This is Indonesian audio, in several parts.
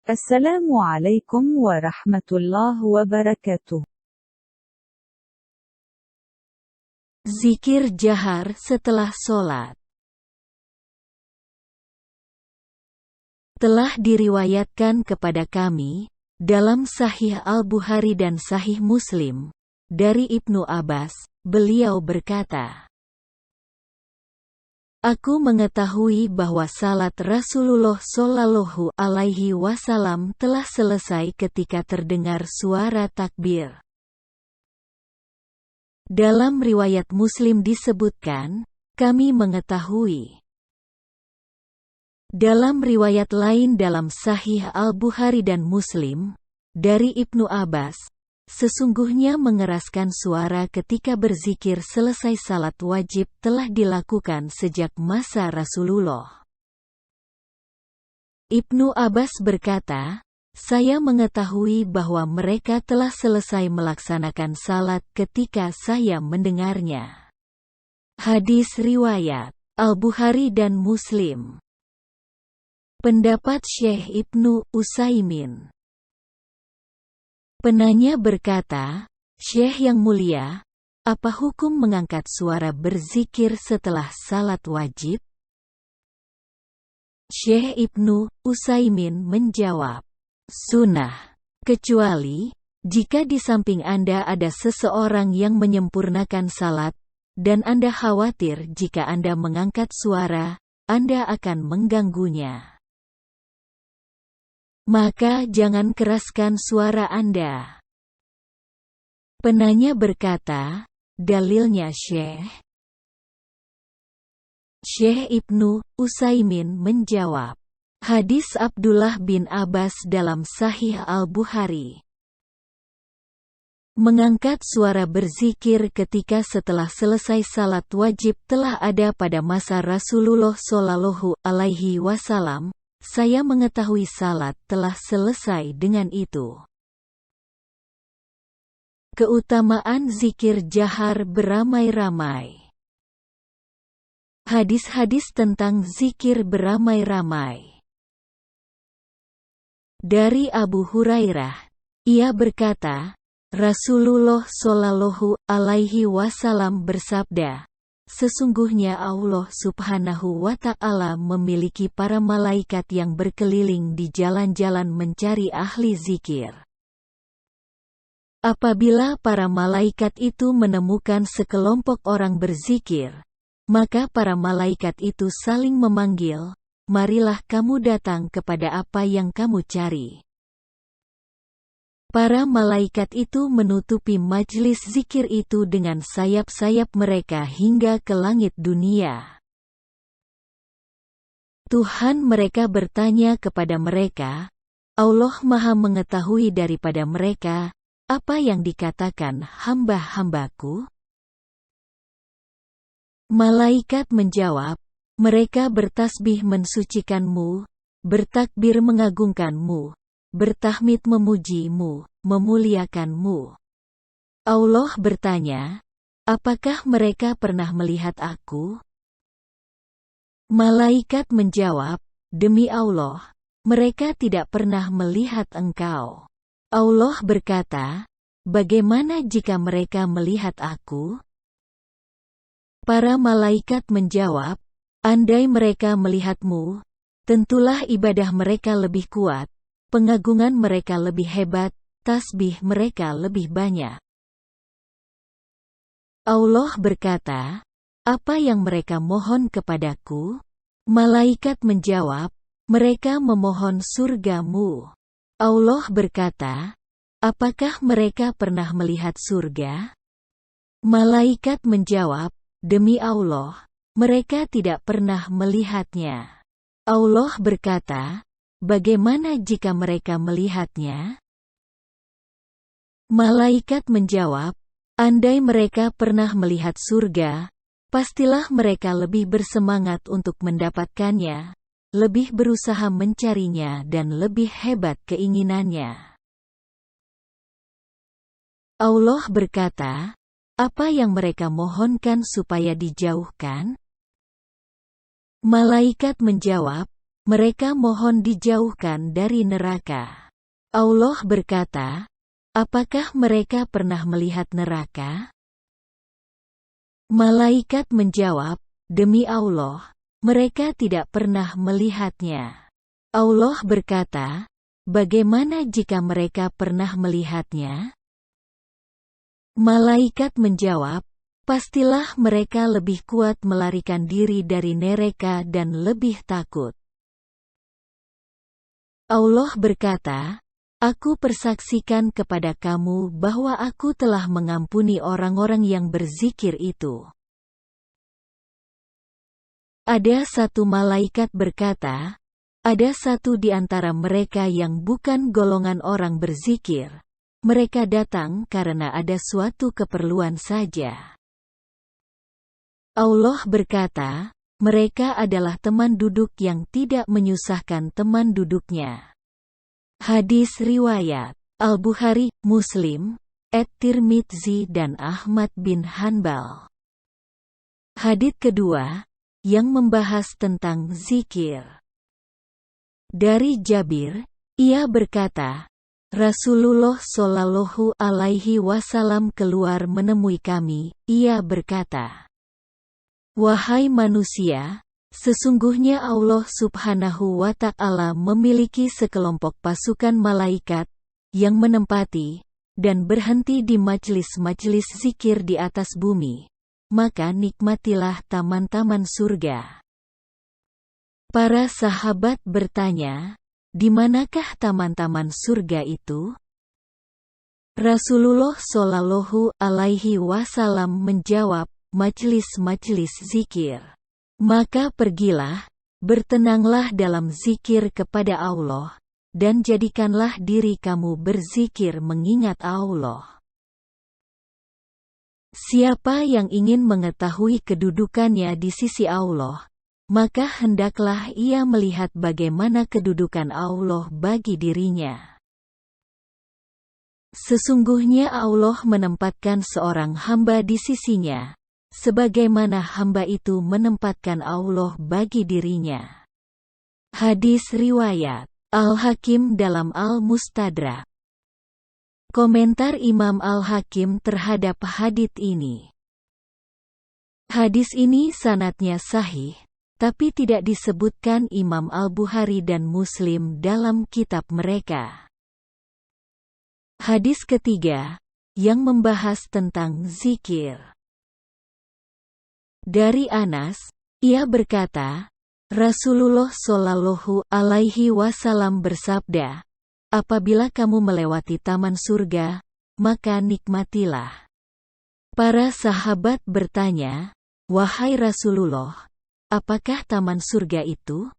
السلام عليكم ورحمة الله وبركاته. Zikir jahar setelah sholat. Telah diriwayatkan kepada kami, dalam Sahih Al-Bukhari dan Sahih Muslim, dari Ibnu Abbas, beliau berkata, "Aku mengetahui bahwa salat Rasulullah Shallallahu Alaihi Wasallam telah selesai ketika terdengar suara takbir." Dalam riwayat Muslim disebutkan, kami mengetahui. Dalam riwayat lain dalam Sahih Al-Bukhari dan Muslim, dari Ibnu Abbas, sesungguhnya mengeraskan suara ketika berzikir selesai salat wajib telah dilakukan sejak masa Rasulullah. Ibnu Abbas berkata, "Saya mengetahui bahwa mereka telah selesai melaksanakan salat ketika saya mendengarnya." Hadis riwayat Al-Bukhari dan Muslim. Pendapat Syekh Ibnu Utsaimin. Penanya berkata, "Syekh yang mulia, apa hukum mengangkat suara berzikir setelah salat wajib?" Syekh Ibnu Utsaimin menjawab, "Sunnah, kecuali jika di samping Anda ada seseorang yang menyempurnakan salat, dan Anda khawatir jika Anda mengangkat suara, Anda akan mengganggunya. Maka jangan keraskan suara Anda." Penanya berkata, "Dalilnya Syekh?" Syekh Ibnu Utsaimin menjawab, hadis Abdullah bin Abbas dalam Sahih Al-Bukhari. Mengangkat suara berzikir ketika setelah selesai salat wajib telah ada pada masa Rasulullah Shallallahu Alaihi Wasallam. Saya mengetahui salat telah selesai dengan itu. Keutamaan zikir jahar beramai-ramai. Hadis-hadis tentang zikir beramai-ramai. Dari Abu Hurairah, ia berkata, Rasulullah Shallallahu Alaihi Wasallam bersabda, "Sesungguhnya Allah Subhanahu wa Ta'ala memiliki para malaikat yang berkeliling di jalan-jalan mencari ahli zikir. Apabila para malaikat itu menemukan sekelompok orang berzikir, maka para malaikat itu saling memanggil, 'Marilah kamu datang kepada apa yang kamu cari.' Para malaikat itu menutupi majlis zikir itu dengan sayap-sayap mereka hingga ke langit dunia. Tuhan mereka bertanya kepada mereka, Allah Maha mengetahui daripada mereka, apa yang dikatakan hamba-hambaku?" Malaikat menjawab, "Mereka bertasbih mensucikanmu, bertakbir mengagungkanmu, bertahmid memujimu, memuliakanmu." Allah bertanya, "Apakah mereka pernah melihat aku?" Malaikat menjawab, "Demi Allah, mereka tidak pernah melihat engkau." Allah berkata, "Bagaimana jika mereka melihat aku?" Para malaikat menjawab, "Andai mereka melihatmu, tentulah ibadah mereka lebih kuat, pengagungan mereka lebih hebat, tasbih mereka lebih banyak." Allah berkata, "Apa yang mereka mohon kepadaku?" Malaikat menjawab, "Mereka memohon surgamu." Allah berkata, "Apakah mereka pernah melihat surga?" Malaikat menjawab, "Demi Allah, mereka tidak pernah melihatnya." Allah berkata, "Bagaimana jika mereka melihatnya?" Malaikat menjawab, "Andai mereka pernah melihat surga, pastilah mereka lebih bersemangat untuk mendapatkannya, lebih berusaha mencarinya dan lebih hebat keinginannya." Allah berkata, "Apa yang mereka mohonkan supaya dijauhkan?" Malaikat menjawab, mereka mohon dijauhkan dari neraka. Allah berkata, apakah mereka pernah melihat neraka? Malaikat menjawab, demi Allah, mereka tidak pernah melihatnya. Allah berkata, bagaimana jika mereka pernah melihatnya? Malaikat menjawab, pastilah mereka lebih kuat melarikan diri dari neraka dan lebih takut. Allah berkata, aku persaksikan kepada kamu bahwa aku telah mengampuni orang-orang yang berzikir itu. Ada satu malaikat berkata, ada satu di antara mereka yang bukan golongan orang berzikir. Mereka datang karena ada suatu keperluan saja. Allah berkata, mereka adalah teman duduk yang tidak menyusahkan teman duduknya. Hadis riwayat Al-Bukhari, Muslim, At-Tirmidzi dan Ahmad bin Hanbal. Hadits kedua, yang membahas tentang zikir. Dari Jabir, ia berkata, Rasulullah Shallallahu Alaihi Wasallam keluar menemui kami. Ia berkata, wahai manusia, sesungguhnya Allah Subhanahu wa Ta'ala memiliki sekelompok pasukan malaikat yang menempati dan berhenti di majlis-majlis zikir di atas bumi. Maka nikmatilah taman-taman surga. Para sahabat bertanya, di manakah taman-taman surga itu? Rasulullah Shallallahu Alaihi Wasallam menjawab, majlis-majlis zikir. Maka pergilah, bertenanglah dalam zikir kepada Allah, dan jadikanlah diri kamu berzikir mengingat Allah. Siapa yang ingin mengetahui kedudukannya di sisi Allah, maka hendaklah ia melihat bagaimana kedudukan Allah bagi dirinya. Sesungguhnya Allah menempatkan seorang hamba di sisinya, sebagaimana hamba itu menempatkan Allah bagi dirinya. Hadis riwayat Al-Hakim dalam Al-Mustadrak. Komentar Imam Al-Hakim terhadap hadits ini. Hadis ini sanadnya sahih, tapi tidak disebutkan Imam Al-Bukhari dan Muslim dalam kitab mereka. Hadis ketiga, yang membahas tentang zikir. Dari Anas, ia berkata, Rasulullah Shallallahu Alaihi Wasallam bersabda, apabila kamu melewati taman surga, maka nikmatilah. Para sahabat bertanya, wahai Rasulullah, apakah taman surga itu?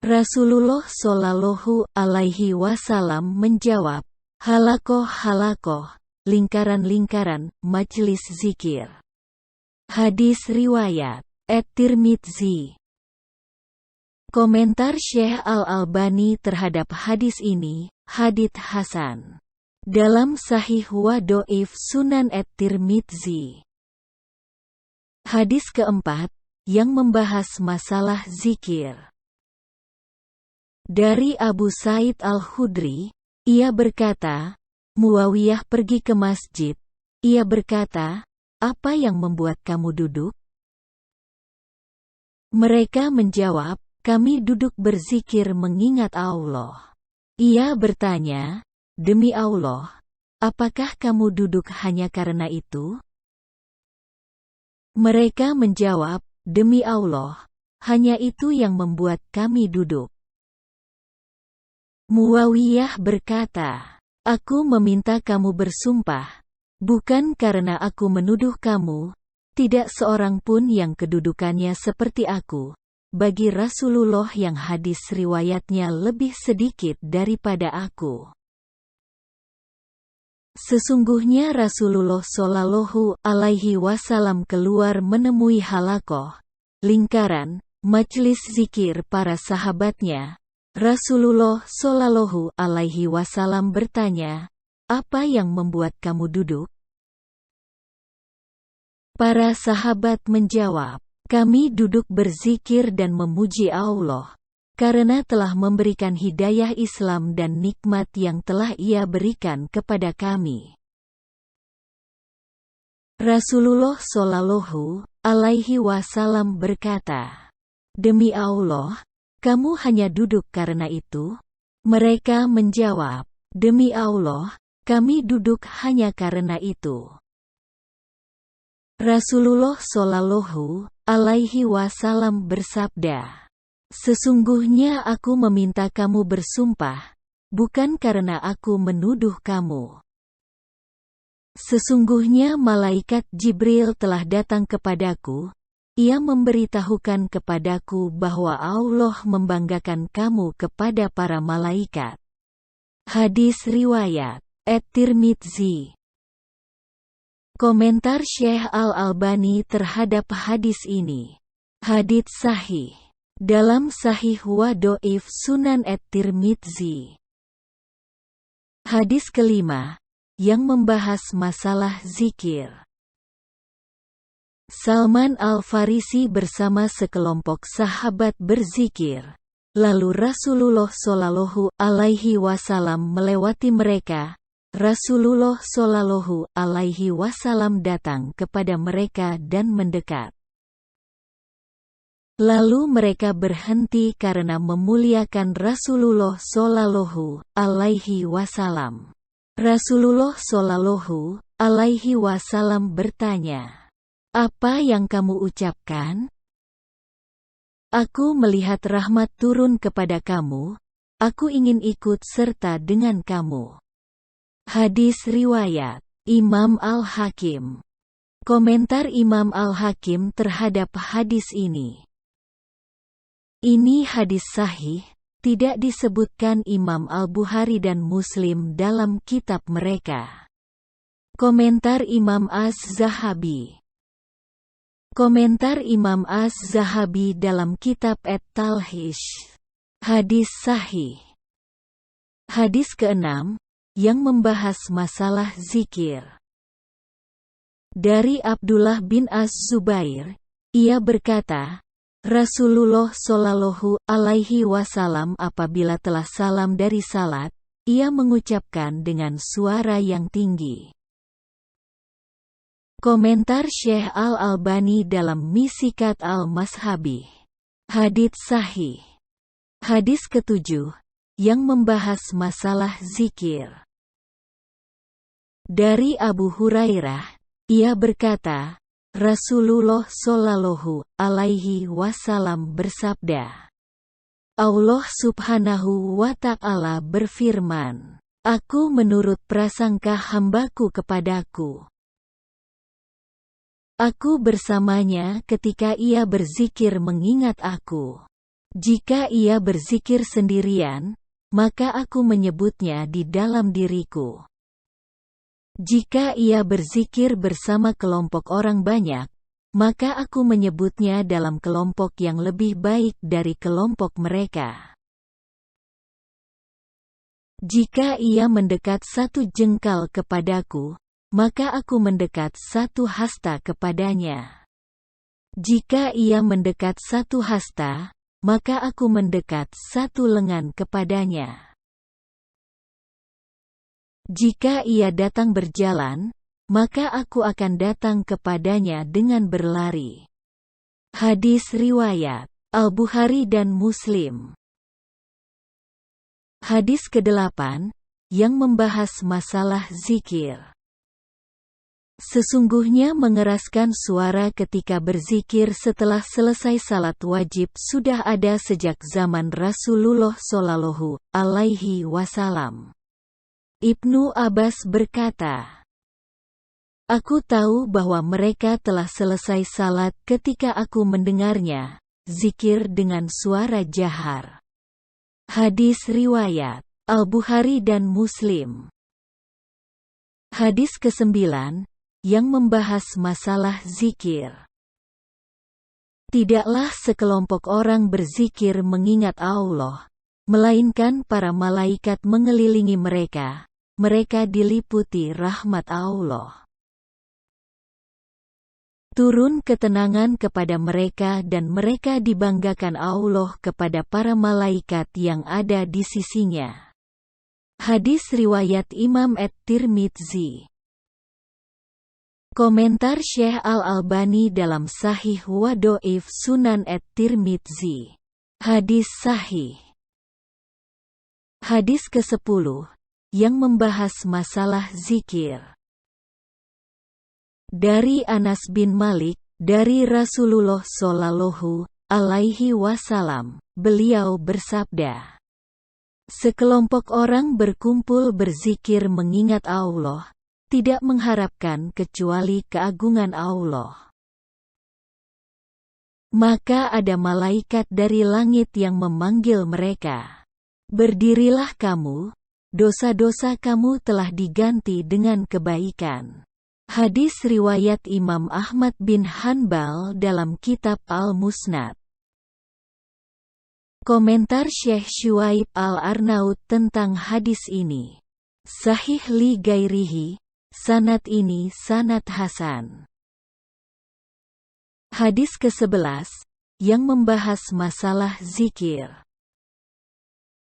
Rasulullah Shallallahu Alaihi Wasallam menjawab, halakoh, lingkaran-lingkaran, majlis zikir. Hadis riwayat At-Tirmidzi. Komentar Syekh Al-Albani terhadap hadis ini, hadits hasan. Dalam Sahih wa Dhaif Sunan At-Tirmidzi. Hadis keempat, yang membahas masalah zikir. Dari Abu Sa'id Al-Khudri, ia berkata, Muawiyah pergi ke masjid. Ia berkata, apa yang membuat kamu duduk? Mereka menjawab, kami duduk berzikir mengingat Allah. Ia bertanya, demi Allah, apakah kamu duduk hanya karena itu? Mereka menjawab, demi Allah, hanya itu yang membuat kami duduk. Muawiyah berkata, aku meminta kamu bersumpah, bukan karena aku menuduh kamu, tidak seorang pun yang kedudukannya seperti aku, bagi Rasulullah yang hadis riwayatnya lebih sedikit daripada aku. Sesungguhnya Rasulullah Shallallahu Alaihi Wasallam keluar menemui halakoh, lingkaran, majlis zikir para sahabatnya. Rasulullah Shallallahu Alaihi Wasallam bertanya, apa yang membuat kamu duduk? Para sahabat menjawab, Kami duduk berzikir dan memuji Allah, karena telah memberikan hidayah Islam dan nikmat yang telah Ia berikan kepada kami. Rasulullah Shallallahu Alaihi Wasallam berkata, "Demi Allah, kamu hanya duduk karena itu?" Mereka menjawab, "Demi Allah, kami duduk hanya karena itu." Rasulullah Shallallahu Alaihi Wasallam bersabda, "Sesungguhnya aku meminta kamu bersumpah, bukan karena aku menuduh kamu. Sesungguhnya malaikat Jibril telah datang kepadaku, ia memberitahukan kepadaku bahwa Allah membanggakan kamu kepada para malaikat." Hadis riwayat At-Tirmidzi. Komentar Syekh Al-Albani terhadap hadis ini. Hadits sahih. Dalam Sahih wa Dhaif Sunan At-Tirmidzi. Hadis kelima, yang membahas masalah zikir. Salman Al-Farisi bersama sekelompok sahabat berzikir. Lalu Rasulullah Shallallahu Alaihi Wasallam melewati mereka. Rasulullah Shallallahu Alaihi Wasallam datang kepada mereka dan mendekat. Lalu mereka berhenti karena memuliakan Rasulullah Shallallahu Alaihi Wasallam. Rasulullah Shallallahu Alaihi Wasallam bertanya, "Apa yang kamu ucapkan?" "Aku melihat rahmat turun kepada kamu, aku ingin ikut serta dengan kamu." Hadis riwayat Imam Al-Hakim. Komentar Imam Al-Hakim terhadap hadis ini. Ini hadis sahih, tidak disebutkan Imam Al-Bukhari dan Muslim dalam kitab mereka. Komentar Imam Az-Zahabi. Komentar Imam Az-Zahabi dalam kitab At-Talhish. Hadis sahih. Hadis ke-6, yang membahas masalah zikir. Dari Abdullah bin Az-Zubair, ia berkata, Rasulullah Shallallahu Alaihi Wasallam apabila telah salam dari salat, ia mengucapkan dengan suara yang tinggi. Komentar Syekh Al-Albani dalam Misikat Al-Mashabi. Hadits sahih. Hadis ke-7, yang membahas masalah zikir. Dari Abu Hurairah, ia berkata, Rasulullah Shallallahu Alaihi Wasallam bersabda, Allah Subhanahu wa Ta'ala berfirman, "Aku menurut prasangka hambaku kepadaku. Aku bersamanya ketika ia berzikir mengingat aku. Jika ia berzikir sendirian, maka aku menyebutnya di dalam diriku. Jika ia berzikir bersama kelompok orang banyak, maka aku menyebutnya dalam kelompok yang lebih baik dari kelompok mereka. Jika ia mendekat 1 jengkal kepadaku, maka aku mendekat 1 hasta kepadanya. Jika ia mendekat 1 hasta, maka aku mendekat 1 lengan kepadanya. Jika ia datang berjalan, maka aku akan datang kepadanya dengan berlari." Hadis riwayat Al-Bukhari dan Muslim. Hadis ke-8, yang membahas masalah zikir. Sesungguhnya mengeraskan suara ketika berzikir setelah selesai salat wajib sudah ada sejak zaman Rasulullah Shallallahu Alaihi Wasallam. Ibnu Abbas berkata, "Aku tahu bahwa mereka telah selesai salat ketika aku mendengarnya, zikir dengan suara jahar." Hadis riwayat Al-Bukhari dan Muslim. Hadis ke-9, yang membahas masalah zikir. Tidaklah sekelompok orang berzikir mengingat Allah, melainkan para malaikat mengelilingi mereka, mereka diliputi rahmat Allah. Turun ketenangan kepada mereka dan mereka dibanggakan Allah kepada para malaikat yang ada di sisinya. Hadis riwayat Imam At-Tirmidzi. Komentar Syekh Al-Albani dalam Sahih wa Dhaif Sunan At-Tirmidzi. Hadis sahih. Hadis ke-10 yang membahas masalah zikir. Dari Anas bin Malik, dari Rasulullah Shallallahu Alaihi Wasallam, beliau bersabda, sekelompok orang berkumpul berzikir mengingat Allah, tidak mengharapkan kecuali keagungan Allah. Maka ada malaikat dari langit yang memanggil mereka, berdirilah kamu, dosa-dosa kamu telah diganti dengan kebaikan. Hadis riwayat Imam Ahmad bin Hanbal dalam kitab Al-Musnad. Komentar Syekh Syuaib Al-Arnaud tentang hadis ini. Sahih li gairihi, sanad ini sanad hasan. Hadis ke-11 yang membahas masalah zikir.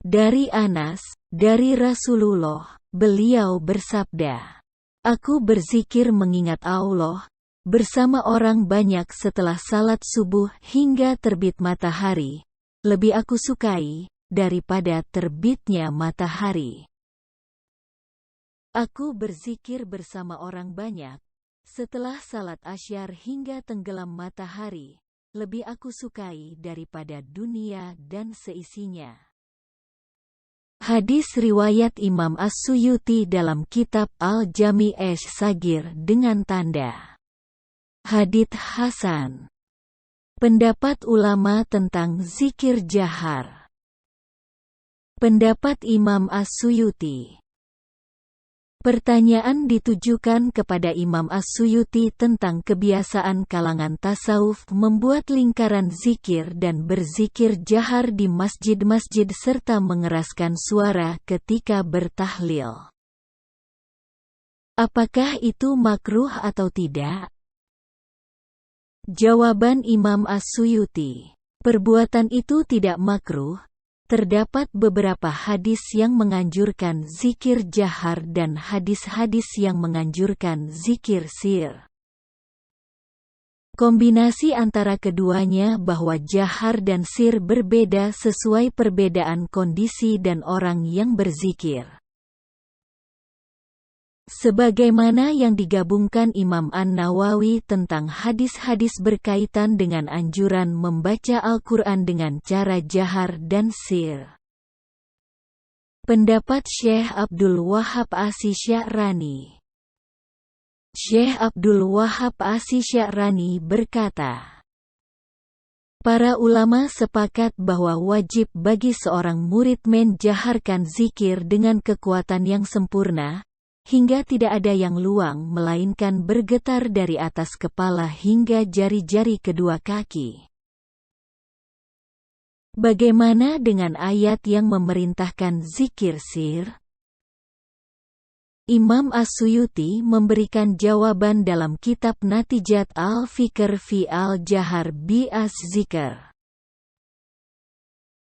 Dari Anas, dari Rasulullah, beliau bersabda, aku berzikir mengingat Allah bersama orang banyak setelah salat subuh hingga terbit matahari. Lebih aku sukai daripada terbitnya matahari. Aku berzikir bersama orang banyak setelah salat asyar hingga tenggelam matahari. Lebih aku sukai daripada dunia dan seisinya. Hadis riwayat Imam As-Suyuti dalam kitab Al-Jami' Sagir dengan tanda hadits hasan. Pendapat ulama tentang zikir jahar. Pendapat Imam As-Suyuti. Pertanyaan ditujukan kepada Imam As-Suyuti tentang kebiasaan kalangan tasawuf membuat lingkaran zikir dan berzikir jahar di masjid-masjid serta mengeraskan suara ketika bertahlil. Apakah itu makruh atau tidak? Jawaban Imam As-Suyuti, perbuatan itu tidak makruh. Terdapat beberapa hadis yang menganjurkan zikir jahar dan hadis-hadis yang menganjurkan zikir sir. Kombinasi antara keduanya bahwa jahar dan sir berbeda sesuai perbedaan kondisi dan orang yang berzikir. Sebagaimana yang digabungkan Imam An-Nawawi tentang hadis-hadis berkaitan dengan anjuran membaca Al-Quran dengan cara jahar dan sir. Pendapat Syekh Abdul Wahab Asy-Sya'rani. Syekh Abdul Wahab Asy-Sya'rani berkata, para ulama sepakat bahwa wajib bagi seorang murid menjaharkan zikir dengan kekuatan yang sempurna, hingga tidak ada yang luang melainkan bergetar dari atas kepala hingga jari-jari kedua kaki. Bagaimana dengan ayat yang memerintahkan zikir sir? Imam As-Suyuti memberikan jawaban dalam kitab Natijat Al-Fikr fi Al-Jahar bi Az-Zikr.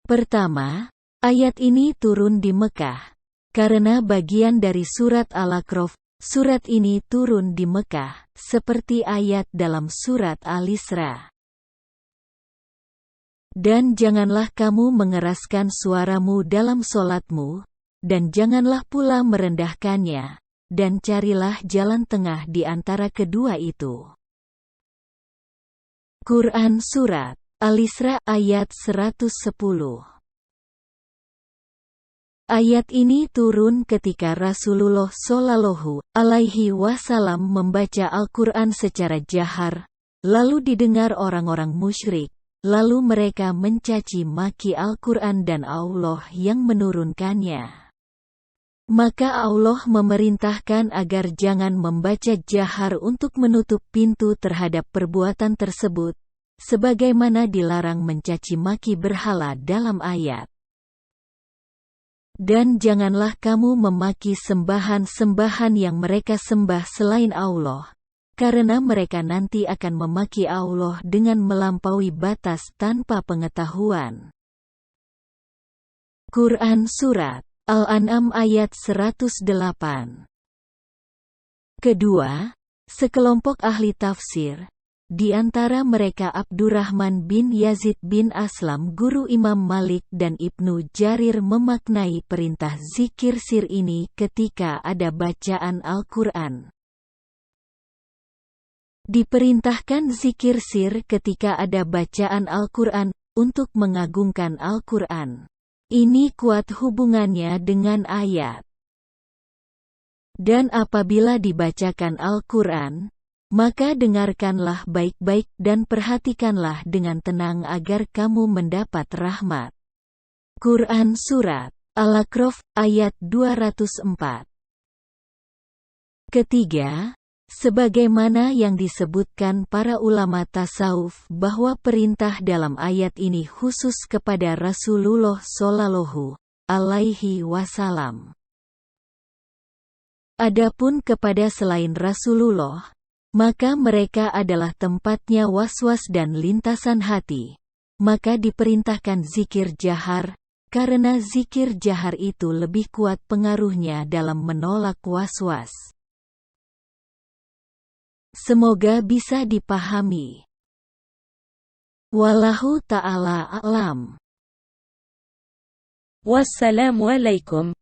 Pertama, ayat ini turun di Mekah. Karena bagian dari surat Al-A'raf, surat ini turun di Mekah, seperti ayat dalam surat Al-Isra. Dan janganlah kamu mengeraskan suaramu dalam solatmu, dan janganlah pula merendahkannya, dan carilah jalan tengah di antara kedua itu. Quran Surat Al-Isra ayat 110. Ayat ini turun ketika Rasulullah Shallallahu Alaihi Wasallam membaca Al-Quran secara jahar, lalu didengar orang-orang musyrik, lalu mereka mencaci maki Al-Quran dan Allah yang menurunkannya. Maka Allah memerintahkan agar jangan membaca jahar untuk menutup pintu terhadap perbuatan tersebut, sebagaimana dilarang mencaci maki berhala dalam ayat. Dan janganlah kamu memaki sembahan-sembahan yang mereka sembah selain Allah, karena mereka nanti akan memaki Allah dengan melampaui batas tanpa pengetahuan. Quran Surat Al-An'am ayat 108. Kedua, sekelompok ahli tafsir, di antara mereka Abdurrahman bin Yazid bin Aslam guru Imam Malik dan Ibnu Jarir memaknai perintah zikir sir ini ketika ada bacaan Al-Quran. Diperintahkan zikir sir ketika ada bacaan Al-Quran, untuk mengagungkan Al-Quran. Ini kuat hubungannya dengan ayat. Dan apabila dibacakan Al-Quran, maka dengarkanlah baik-baik dan perhatikanlah dengan tenang agar kamu mendapat rahmat. Quran Surat Al-A'raf ayat 204. Ketiga, sebagaimana yang disebutkan para ulama tasawuf bahwa perintah dalam ayat ini khusus kepada Rasulullah Shallallahu Alaihi Wasallam. Adapun kepada selain Rasulullah, maka mereka adalah tempatnya waswas dan lintasan hati. Maka diperintahkan zikir jahar, karena zikir jahar itu lebih kuat pengaruhnya dalam menolak waswas. Semoga bisa dipahami. Wallahu ta'ala a'lam. Wassalamualaikum